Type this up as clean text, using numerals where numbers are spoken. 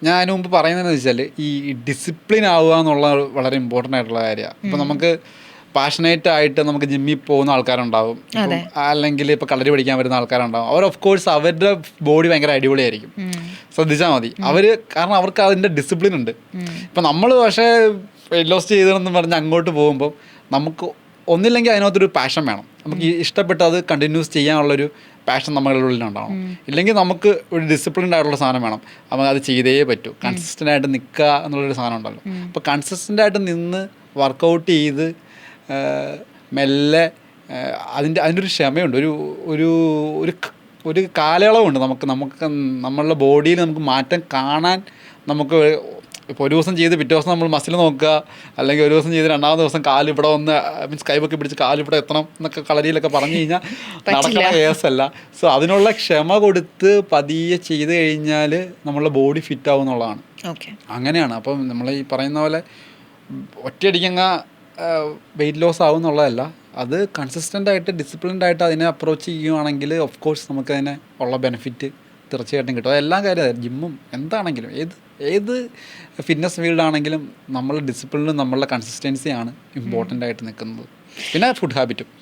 ഞാൻ അതിന് മുമ്പ് പറയുന്നതെന്ന് വെച്ചാൽ ഈ ഡിസിപ്ലിൻ ആവുക എന്നുള്ള വളരെ ഇമ്പോർട്ടൻ്റ് ആയിട്ടുള്ള കാര്യമാണ്. ഇപ്പോൾ നമുക്ക് പാഷനേറ്റ് ആയിട്ട് നമുക്ക് ജിമ്മിൽ പോകുന്ന ആൾക്കാരുണ്ടാവും, അല്ലെങ്കിൽ ഇപ്പോൾ കളരി പഠിക്കാൻ വരുന്ന ആൾക്കാരുണ്ടാവും. അവർ ഓഫ് കോഴ്സ് അവരുടെ ബോഡി ഭയങ്കര അടിപൊളിയായിരിക്കും, ശ്രദ്ധിച്ചാൽ മതി. കാരണം അവർക്ക് അതിൻ്റെ ഡിസിപ്ലിൻ ഉണ്ട്. ഇപ്പം നമ്മൾ പക്ഷേ വെയിറ്റ് ലോസ് ചെയ്തതെന്ന് പറഞ്ഞ് അങ്ങോട്ട് പോകുമ്പോൾ നമുക്ക് ഒന്നില്ലെങ്കിൽ അതിനകത്തൊരു പാഷൻ വേണം. നമുക്ക് ഇഷ്ടപ്പെട്ട് അത് കണ്ടിന്യൂസ് ചെയ്യാനുള്ളൊരു പാഷൻ നമ്മളുടെ ഉള്ളിലുണ്ടാവണം. ഇല്ലെങ്കിൽ നമുക്ക് ഒരു ഡിസിപ്ലിൻഡ് ആയിട്ടുള്ള സാധനം വേണം. നമുക്ക് അത് ചെയ്തേ പറ്റൂ. കൺസിസ്റ്റൻ്റ് ആയിട്ട് നിൽക്കുക എന്നുള്ളൊരു സാധനം ഉണ്ടല്ലോ. അപ്പോൾ കൺസിസ്റ്റൻ്റ് ആയിട്ട് നിന്ന് വർക്കൗട്ട് ചെയ്ത് മെല്ലെ അതിൻ്റെ ഒരു ക്ഷമയുണ്ട്, ഒരു ഒരു ഒരു ഒരു കാലയളവുണ്ട്. നമ്മളുടെ ബോഡിയിൽ നമുക്ക് മാറ്റം കാണാൻ. നമുക്ക് ഇപ്പോൾ ഒരു ദിവസം ചെയ്ത് പിറ്റേ ദിവസം നമ്മൾ മസിൽ നോക്കുക, അല്ലെങ്കിൽ ഒരു ദിവസം ചെയ്ത് രണ്ടാമത്തെ ദിവസം കാലിവിടെ വന്ന് മീൻസ് കൈവൊക്കെ പിടിച്ച് കാലിവിടെ എത്തണം എന്നൊക്കെ കളരിയിലൊക്കെ പറഞ്ഞു കഴിഞ്ഞാൽ നടക്കുന്ന കേസല്ല. സോ അതിനുള്ള ക്ഷമ കൊടുത്ത് പതിയെ ചെയ്ത് കഴിഞ്ഞാൽ നമ്മളുടെ ബോഡി ഫിറ്റ് ആവും എന്നുള്ളതാണ്. അങ്ങനെയാണ്. അപ്പം നമ്മൾ ഈ പറയുന്ന പോലെ ഒറ്റയടിക്കങ്ങ വെയിറ്റ് ലോസ് ആവും എന്നുള്ളതല്ല. അത് കൺസിസ്റ്റൻ്റ് ആയിട്ട് ഡിസിപ്ലിൻഡ് ആയിട്ട് അതിനെ അപ്രോച്ച് ചെയ്യുകയാണെങ്കിൽ ഓഫ് കോഴ്സ് നമുക്കതിനെ ഉള്ള ബെനിഫിറ്റ് തീർച്ചയായിട്ടും കിട്ടും. അതെല്ലാം കാര്യം ജിമ്മും എന്താണെങ്കിലും ഏത് ഫിറ്റ്നസ് ഫീൽഡാണെങ്കിലും നമ്മൾ ഡിസിപ്ലിനും നമ്മളുടെ കൺസിസ്റ്റൻസിയാണ് ഇമ്പോർട്ടൻ്റ് ആയിട്ട് നിൽക്കുന്നത്. പിന്നെ ഫുഡ് ഹാബിറ്റും.